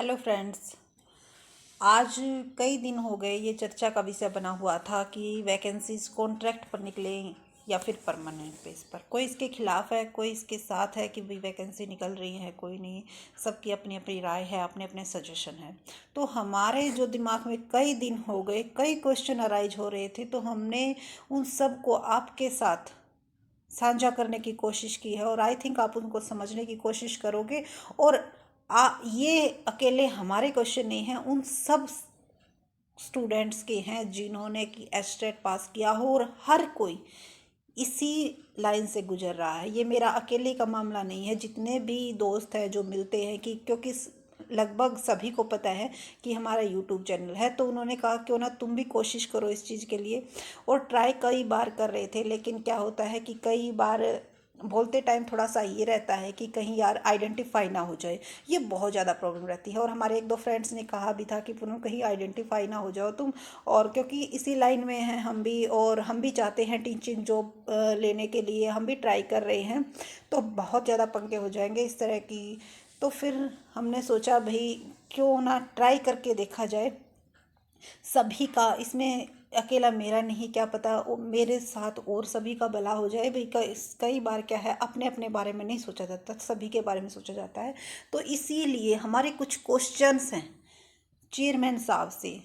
Hello friends. आज कई दिन हो गए ये चर्चा का विषय बना हुआ था कि वैकेंसीज कॉन्ट्रैक्ट पर निकलें या फिर परमानेंट बेस पर। कोई इसके खिलाफ है, कोई इसके साथ है कि भाई वैकेंसी निकल रही है, कोई नहीं। सबकी अपनी अपनी राय है, अपने अपने सजेशन है। तो हमारे जो दिमाग में कई दिन हो गए, कई क्वेश्चन अराइज हो रहे थे, तो हमने उन सब को आपके साथ साझा करने की कोशिश की है और आई थिंक आप उनको समझने की कोशिश करोगे। और ये अकेले हमारे क्वेश्चन नहीं हैं, उन सब स्टूडेंट्स के हैं जिन्होंने कि एस्टेट पास किया हो और हर कोई इसी लाइन से गुजर रहा है। ये मेरा अकेले का मामला नहीं है, जितने भी दोस्त हैं जो मिलते हैं कि क्योंकि लगभग सभी को पता है कि हमारा यूट्यूब चैनल है, तो उन्होंने कहा क्यों ना तुम भी कोशिश करो इस चीज़ के लिए। और ट्राई कई बार कर रहे थे, लेकिन क्या होता है कि कई बार बोलते टाइम थोड़ा सा ये रहता है कि कहीं यार आइडेंटिफाई ना हो जाए, ये बहुत ज़्यादा प्रॉब्लम रहती है। और हमारे एक दो फ्रेंड्स ने कहा भी था कि पूनम कहीं आइडेंटिफाई ना हो जाओ तुम। और क्योंकि इसी लाइन में हैं हम भी, और हम भी चाहते हैं टीचिंग जॉब लेने के लिए, हम भी ट्राई कर रहे हैं, तो बहुत ज़्यादा पंगे हो जाएंगे इस तरह की। तो फिर हमने सोचा भाई क्यों ना ट्राई करके देखा जाए। सभी का इसमें, अकेला मेरा नहीं, क्या पता वो मेरे साथ और सभी का भला हो जाए भाई। कई बार क्या है, अपने अपने बारे में नहीं सोचा जाता, सभी के बारे में सोचा जाता है। तो इसीलिए हमारे कुछ क्वेश्चंस हैं चेयरमैन साहब से,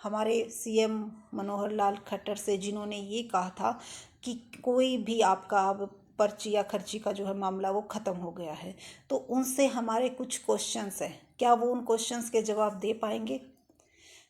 हमारे सीएम मनोहर लाल खट्टर से, जिन्होंने ये कहा था कि कोई भी आपका अब पर्ची या खर्ची का जो है मामला वो ख़त्म हो गया है। तो उनसे हमारे कुछ क्वेश्चंस हैं, क्या वो उन क्वेश्चंस के जवाब दे पाएंगे?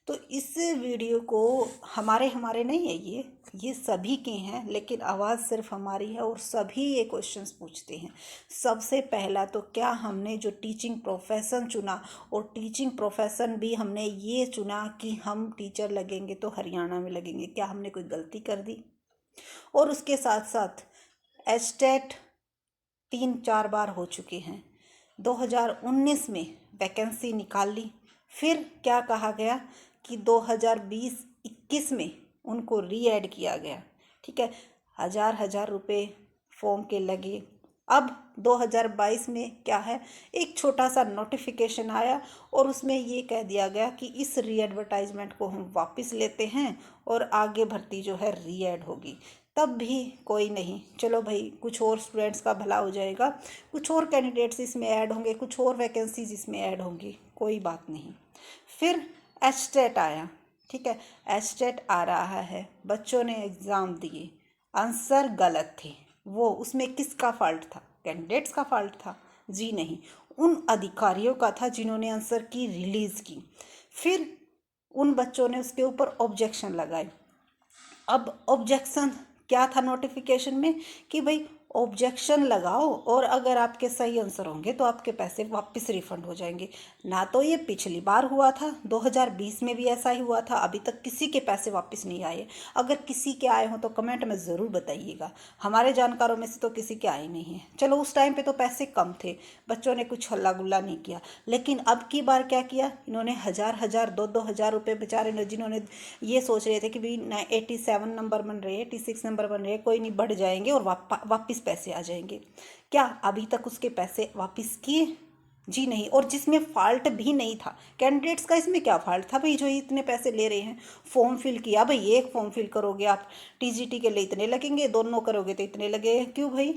तो इस वीडियो को हमारे हमारे नहीं है, ये सभी के हैं, लेकिन आवाज़ सिर्फ हमारी है और सभी ये क्वेश्चंस पूछते हैं। सबसे पहला तो क्या हमने जो टीचिंग प्रोफेशन चुना, और टीचिंग प्रोफेशन भी हमने ये चुना कि हम टीचर लगेंगे तो हरियाणा में लगेंगे, क्या हमने कोई गलती कर दी? और उसके साथ साथ एस्टेट 3-4 बार हो चुके हैं। 2019 में वैकेंसी निकाल ली, फिर क्या कहा गया कि 2020-21 में उनको री ऐड किया गया। ठीक है, हज़ार रुपए फॉर्म के लगे। अब 2022 में क्या है, एक छोटा सा नोटिफिकेशन आया और उसमें ये कह दिया गया कि इस री एडवर्टाइजमेंट को हम वापस लेते हैं और आगे भर्ती जो है री ऐड होगी। तब भी कोई नहीं, चलो भाई कुछ और स्टूडेंट्स का भला हो जाएगा, कुछ और कैंडिडेट्स इसमें ऐड होंगे, कुछ और वैकेंसीज इसमें ऐड होंगी, कोई बात नहीं। फिर एस्टेट आया। ठीक है, एस्टेट आ रहा है, बच्चों ने एग्ज़ाम दिए, आंसर गलत थे। वो उसमें किसका फॉल्ट था? कैंडिडेट्स का फॉल्ट था? जी नहीं, उन अधिकारियों का था जिन्होंने आंसर की रिलीज़ की। फिर उन बच्चों ने उसके ऊपर ऑब्जेक्शन लगाए। अब ऑब्जेक्शन क्या था नोटिफिकेशन में कि भाई ऑब्जेक्शन लगाओ और अगर आपके सही आंसर होंगे तो आपके पैसे वापस रिफंड हो जाएंगे। ना तो ये पिछली बार हुआ था, 2020 में भी ऐसा ही हुआ था, अभी तक किसी के पैसे वापस नहीं आए। अगर किसी के आए हों तो कमेंट में ज़रूर बताइएगा। हमारे जानकारों में से तो किसी के आए नहीं हैं। चलो उस टाइम पे तो पैसे कम थे, बच्चों ने कुछ हल्ला गुल्ला नहीं किया, लेकिन अब की बार क्या किया इन्होंने? हज़ार 2-2 हज़ार रुपये बेचारे, जिन्होंने ये सोच रहे थे कि भाई 87 नंबर बन रहे हैं, 86 नंबर बन रहे हैं, कोई नहीं, बढ़ जाएंगे और वापस पैसे आ जाएंगे। क्या अभी तक उसके पैसे वापस किए? जी नहीं। और जिसमें फॉल्ट भी नहीं था कैंडिडेट्स का, इसमें क्या फॉल्ट था भाई जो इतने पैसे ले रहे हैं? फॉर्म फिल किया भाई, एक फॉर्म फिल करोगे आप, टीजीटी के लिए इतने लगेंगे, दोनों करोगे तो इतने लगे। क्यों भाई?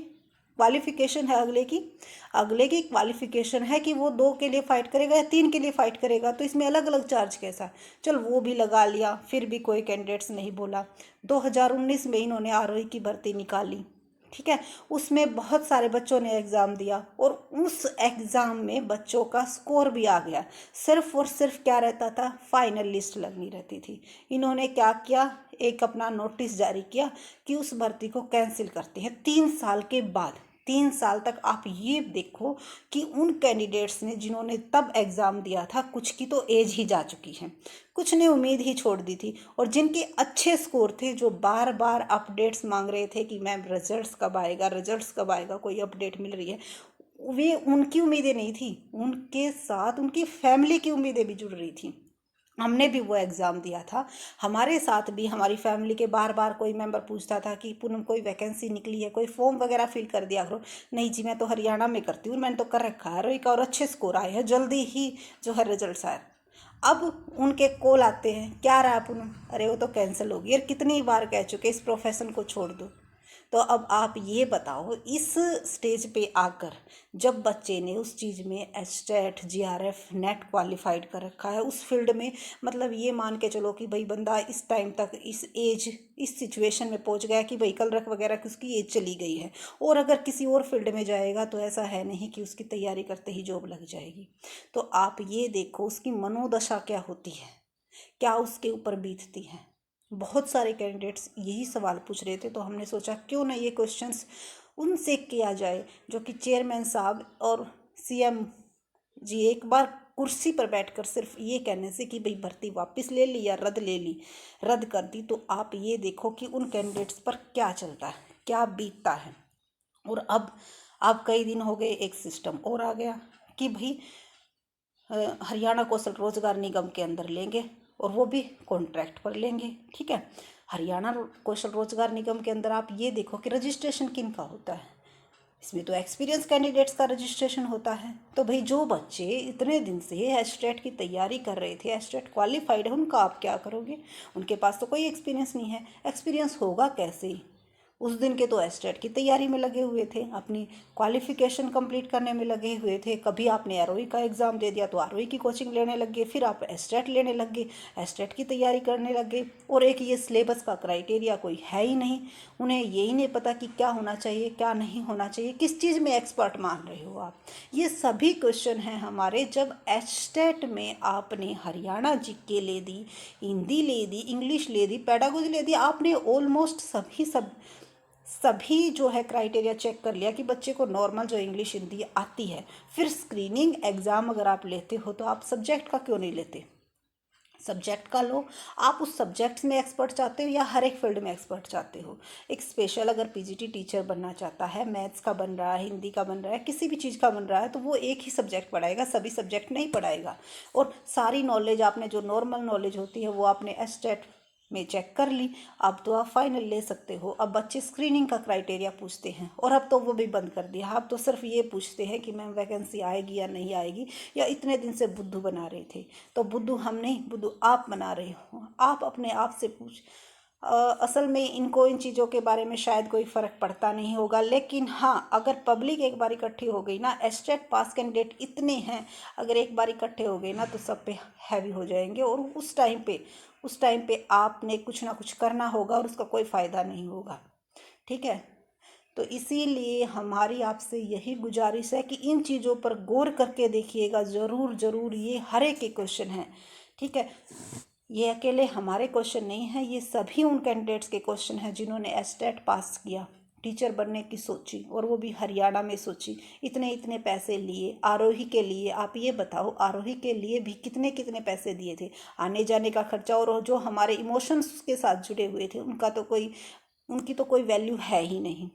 क्वालिफिकेशन है अगले की क्वालिफिकेशन है कि वो 2 के लिए फ़ाइट करेगा या 3 के लिए फ़ाइट करेगा, तो इसमें अलग अलग चार्ज कैसा? चल वो भी लगा लिया, फिर भी कोई कैंडिडेट्स नहीं बोला। 2019 में इन्होंने आरओई की भर्ती निकाली। ठीक है, उसमें बहुत सारे बच्चों ने एग्ज़ाम दिया और उस एग्ज़ाम में बच्चों का स्कोर भी आ गया। सिर्फ और सिर्फ क्या रहता था, फाइनल लिस्ट लगनी रहती थी। इन्होंने क्या किया, एक अपना नोटिस जारी किया कि उस भर्ती को कैंसिल करते हैं 3 साल के बाद। 3 साल तक आप ये देखो कि उन कैंडिडेट्स ने जिन्होंने तब एग्ज़ाम दिया था, कुछ की तो एज ही जा चुकी है, कुछ ने उम्मीद ही छोड़ दी थी, और जिनके अच्छे स्कोर थे, जो बार बार अपडेट्स मांग रहे थे कि मैम रिजल्ट्स कब आएगा, रिजल्ट्स कब आएगा, कोई अपडेट मिल रही है, वे उनकी उम्मीदें नहीं थी, उनके साथ उनकी फैमिली की उम्मीदें भी जुड़ रही थी। हमने भी वो एग्ज़ाम दिया था। हमारे साथ भी हमारी फैमिली के बार बार कोई मेंबर पूछता था कि पूनम कोई वैकेंसी निकली है, कोई फॉर्म वगैरह फिल कर दिया करो। नहीं जी, मैं तो हरियाणा में करती हूँ, मैंने तो कर रखा है रोई का, और अच्छे स्कोर आए हैं, जल्दी ही जो है रिजल्ट आए। अब उनके कॉल आते हैं, क्या रहा पूनम, अरे वो तो कैंसिल हो गई। यार कितनी बार कह चुके इस प्रोफेशन को छोड़ दो। तो अब आप ये बताओ, इस स्टेज पे आकर जब बच्चे ने उस चीज़ में एचटेट जीआरएफ नेट क्वालिफाइड कर रखा है उस फील्ड में, मतलब ये मान के चलो कि भाई बंदा इस टाइम तक इस एज इस सिचुएशन में पहुंच गया कि भाई कलरक वगैरह की उसकी एज चली गई है, और अगर किसी और फील्ड में जाएगा तो ऐसा है नहीं कि उसकी तैयारी करते ही जॉब लग जाएगी। तो आप ये देखो उसकी मनोदशा क्या होती है, क्या उसके ऊपर बीतती है। बहुत सारे कैंडिडेट्स यही सवाल पूछ रहे थे, तो हमने सोचा क्यों ना ये क्वेश्चंस उनसे किया जाए जो कि चेयरमैन साहब और सीएम जी एक बार कुर्सी पर बैठकर सिर्फ ये कहने से कि भाई भर्ती वापस ले ली या रद्द कर दी, तो आप ये देखो कि उन कैंडिडेट्स पर क्या चलता है, क्या बीतता है। और अब कई दिन हो गए, एक सिस्टम और आ गया कि भाई हरियाणा कौशल रोजगार निगम के अंदर लेंगे, और वो भी कॉन्ट्रैक्ट पर लेंगे। ठीक है, हरियाणा कौशल रोजगार निगम के अंदर आप ये देखो कि रजिस्ट्रेशन किन का होता है, इसमें तो एक्सपीरियंस कैंडिडेट्स का रजिस्ट्रेशन होता है। तो भाई जो बच्चे इतने दिन से एचटेट की तैयारी कर रहे थे, एचटेट क्वालिफाइड है, उनका आप क्या करोगे? उनके पास तो कोई एक्सपीरियंस नहीं है, एक्सपीरियंस होगा कैसे? उस दिन के तो एस्टेट की तैयारी में लगे हुए थे, अपनी क्वालिफिकेशन कंप्लीट करने में लगे हुए थे। कभी आपने आरओई का एग्ज़ाम दे दिया तो आरओई की कोचिंग लेने लग गए, फिर आप एस्टेट लेने लग गए, एस्टेट की तैयारी करने लग गए। और एक ये सिलेबस का क्राइटेरिया कोई है ही नहीं, उन्हें यही नहीं पता कि क्या होना चाहिए क्या नहीं होना चाहिए, किस चीज़ में एक्सपर्ट मान रहे हो आप। ये सभी क्वेश्चन हैं हमारे। जब एस्टेट में आपने हरियाणा जीके ले दी, हिंदी ले दी, इंग्लिश ले दी, पेडागोजी ले दी, आपने ऑलमोस्ट सभी जो है क्राइटेरिया चेक कर लिया कि बच्चे को नॉर्मल जो इंग्लिश हिंदी आती है, फिर स्क्रीनिंग एग्ज़ाम अगर आप लेते हो तो आप सब्जेक्ट का क्यों नहीं लेते? सब्जेक्ट का लो। आप उस सब्जेक्ट्स में एक्सपर्ट चाहते हो या हर एक फील्ड में एक्सपर्ट चाहते हो? एक स्पेशल अगर पीजीटी टीचर बनना चाहता है, मैथ्स का बन रहा है, हिंदी का बन रहा है, किसी भी चीज़ का बन रहा है, तो वो एक ही सब्जेक्ट पढ़ाएगा, सभी सब्जेक्ट नहीं पढ़ाएगा। और सारी नॉलेज आपने जो नॉर्मल नॉलेज होती है वो आपने एस्टेट में चेक कर ली, अब तो आप फाइनल ले सकते हो। अब बच्चे स्क्रीनिंग का क्राइटेरिया पूछते हैं, और अब तो वो भी बंद कर दिया। अब तो सिर्फ ये पूछते हैं कि मैम वैकेंसी आएगी या नहीं आएगी, या इतने दिन से बुद्धू बना रहे थे, तो बुद्धू हम नहीं, बुद्धू आप बना रहे हो। आप अपने आप से पूछ। असल में इनको इन चीज़ों के बारे में शायद कोई फ़र्क पड़ता नहीं होगा, लेकिन हाँ, अगर पब्लिक एक बार इकट्ठी हो गई ना, एस्टेट पास कैंडिडेट इतने हैं, अगर एक बार इकट्ठे हो गए ना तो सब पे हैवी हो जाएंगे, और उस टाइम पे आपने कुछ ना कुछ करना होगा और उसका कोई फ़ायदा नहीं होगा। ठीक है, तो इसीलिए हमारी आपसे यही गुजारिश है कि इन चीज़ों पर गौर करके देखिएगा, ज़रूर ज़रूर। ये हर एक के क्वेश्चन हैं। ठीक है, ये अकेले हमारे क्वेश्चन नहीं है, ये सभी उन कैंडिडेट्स के क्वेश्चन हैं जिन्होंने एस्टेट पास किया, टीचर बनने की सोची, और वो भी हरियाणा में सोची, इतने इतने पैसे लिए आरोही के लिए। आप ये बताओ, आरोही के लिए भी कितने कितने पैसे दिए थे, आने जाने का खर्चा, और जो हमारे इमोशंस के साथ जुड़े हुए थे उनकी तो कोई वैल्यू है ही नहीं।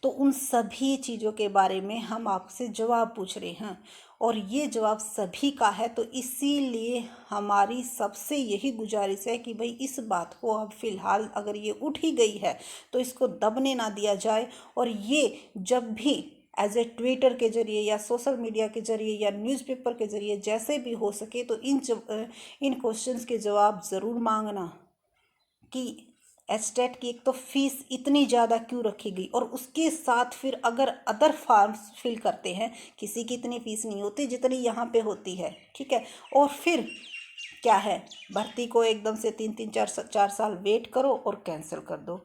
तो उन सभी चीज़ों के बारे में हम आपसे जवाब पूछ रहे हैं, और ये जवाब सभी का है। तो इसीलिए हमारी सबसे यही गुजारिश है कि भाई इस बात को अब फ़िलहाल अगर ये उठ ही गई है तो इसको दबने ना दिया जाए, और ये जब भी एज ए ट्विटर के ज़रिए या सोशल मीडिया के ज़रिए या न्यूज़पेपर के ज़रिए जैसे भी हो सके, तो इन क्वेश्चंस के जवाब ज़रूर मांगना कि एस्टेट की एक तो फीस इतनी ज़्यादा क्यों रखी गई, और उसके साथ फिर अगर अदर फॉर्म्स फिल करते हैं, किसी की इतनी फीस नहीं होती जितनी यहाँ पे होती है। ठीक है, और फिर क्या है, भर्ती को एकदम से 3-3 4 साल वेट करो और कैंसिल कर दो।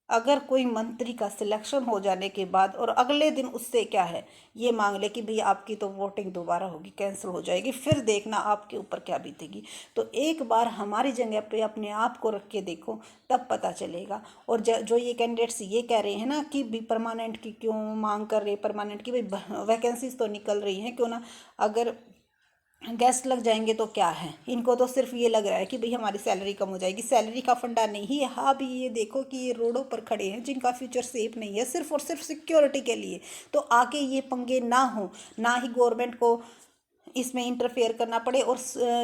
अगर कोई मंत्री का सिलेक्शन हो जाने के बाद और अगले दिन उससे क्या है, ये मांग ले कि भाई आपकी तो वोटिंग दोबारा होगी, कैंसिल हो जाएगी, फिर देखना आपके ऊपर क्या बीतेगी। तो एक बार हमारी जगह पे अपने आप को रख के देखो, तब पता चलेगा। और जो ये कैंडिडेट्स ये कह रहे हैं ना कि भी परमानेंट की क्यों मांग कर रहे, परमानेंट की, भाई वैकेंसीज तो निकल रही हैं, क्यों ना, अगर गेस्ट लग जाएंगे तो क्या है, इनको तो सिर्फ ये लग रहा है कि भाई हमारी सैलरी कम हो जाएगी। सैलरी का फंडा नहीं है। हाँ भी ये देखो कि ये रोडों पर खड़े हैं जिनका फ्यूचर सेफ नहीं है, सिर्फ और सिर्फ सिक्योरिटी के लिए। तो आगे ये पंगे ना हो, ना ही गवर्नमेंट को इसमें इंटरफेयर करना पड़े, और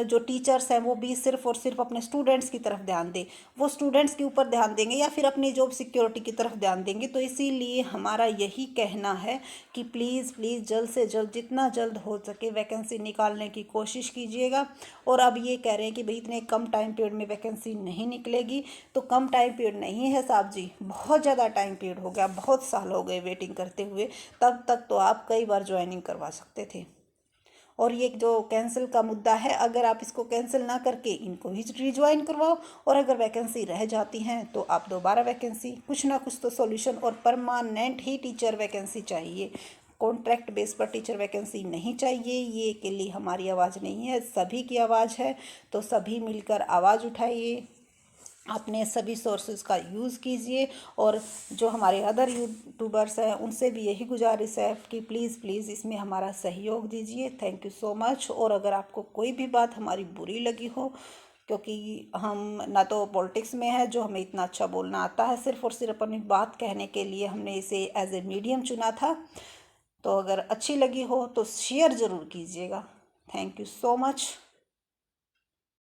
जो टीचर्स हैं वो भी सिर्फ और सिर्फ अपने स्टूडेंट्स की तरफ ध्यान दें। वो स्टूडेंट्स के ऊपर ध्यान देंगे या फिर अपनी जॉब सिक्योरिटी की तरफ ध्यान देंगे। तो इसीलिए हमारा यही कहना है कि प्लीज़ प्लीज़ जल्द से जल्द, जितना जल्द हो सके वैकेंसी निकालने की कोशिश कीजिएगा। और अब ये कह रहे हैं कि भाई इतने कम टाइम पीरियड में वैकेंसी नहीं निकलेगी, तो कम टाइम पीरियड नहीं है साहब जी, बहुत ज़्यादा टाइम पीरियड हो गया, बहुत साल हो गए वेटिंग करते हुए। तब तक तो आप कई बार ज्वाइनिंग करवा सकते थे। और ये जो कैंसिल का मुद्दा है, अगर आप इसको कैंसिल ना करके इनको ही रिज्वाइन करवाओ, और अगर वैकेंसी रह जाती हैं तो आप दोबारा वैकेंसी, कुछ ना कुछ तो सॉल्यूशन। और परमानेंट ही टीचर वैकेंसी चाहिए, कॉन्ट्रैक्ट बेस पर टीचर वैकेंसी नहीं चाहिए। ये के लिए हमारी आवाज़ नहीं है, सभी की आवाज़ है। तो सभी मिलकर आवाज़ उठाइए, अपने सभी सोर्सेज का यूज़ कीजिए। और जो हमारे अदर यूट्यूबर्स हैं उनसे भी यही गुजारिश है कि प्लीज़ प्लीज़ इसमें हमारा सहयोग दीजिए। Thank you so much. और अगर आपको कोई भी बात हमारी बुरी लगी हो, क्योंकि हम ना तो पॉलिटिक्स में है जो हमें इतना अच्छा बोलना आता है, सिर्फ और सिर्फ अपनी बात कहने के लिए हमने इसे एज ए मीडियम चुना था। तो अगर अच्छी लगी हो तो शेयर ज़रूर कीजिएगा। Thank you so much.